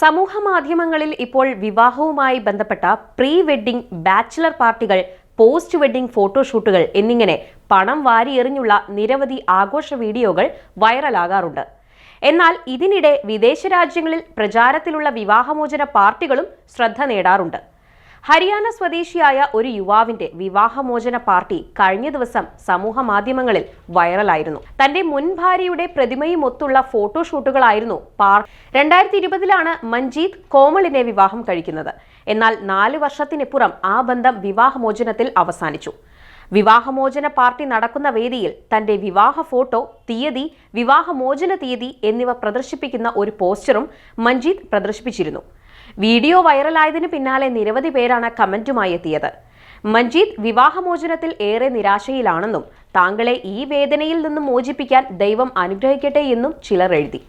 സമൂഹമാധ്യമങ്ങളിൽ ഇപ്പോൾ വിവാഹവുമായി ബന്ധപ്പെട്ട പ്രീ വെഡ്ഡിംഗ്, ബാച്ചിലർ പാർട്ടികൾ, പോസ്റ്റ് വെഡ്ഡിംഗ് ഫോട്ടോഷൂട്ടുകൾ എന്നിങ്ങനെ പണം വാരിയെറിഞ്ഞുള്ള നിരവധി ആഘോഷ വീഡിയോകൾ വൈറലാകാറുണ്ട്. എന്നാൽ ഇതിനിടെ വിദേശ രാജ്യങ്ങളിൽ പ്രചാരത്തിലുള്ള വിവാഹമോചന പാർട്ടികളും ശ്രദ്ധ നേടാറുണ്ട്. ഹരിയാന സ്വദേശിയായ ഒരു യുവാവിന്റെ വിവാഹമോചന പാർട്ടി കഴിഞ്ഞ ദിവസം സമൂഹ മാധ്യമങ്ങളിൽ വൈറലായിരുന്നു. തന്റെ മുൻ ഭാര്യയുടെ പ്രതിമയുമൊത്തുള്ള ഫോട്ടോഷൂട്ടുകളായിരുന്നു 2020 മഞ്ജീത് കോമളിനെ വിവാഹം കഴിക്കുന്നത്. എന്നാൽ 4 വർഷത്തിനിപ്പുറം ആ ബന്ധം വിവാഹമോചനത്തിൽ അവസാനിച്ചു. വിവാഹമോചന പാർട്ടി നടക്കുന്ന വേദിയിൽ തന്റെ വിവാഹ ഫോട്ടോ, തീയതി, വിവാഹമോചന തീയതി എന്നിവ പ്രദർശിപ്പിക്കുന്ന ഒരു പോസ്റ്ററും മഞ്ജീത് പ്രദർശിപ്പിച്ചിരുന്നു. വീഡിയോ വൈറലായതിനു പിന്നാലെ നിരവധി പേരാണ് കമന്റുമായി എത്തിയത്. മഞ്ജീത് വിവാഹമോചനത്തിൽ ഏറെ നിരാശയിലാണെന്നും താങ്കളെ ഈ വേദനയിൽ നിന്നും മോചിപ്പിക്കാൻ ദൈവം അനുഗ്രഹിക്കട്ടെ എന്നും ചിലർ എഴുതി.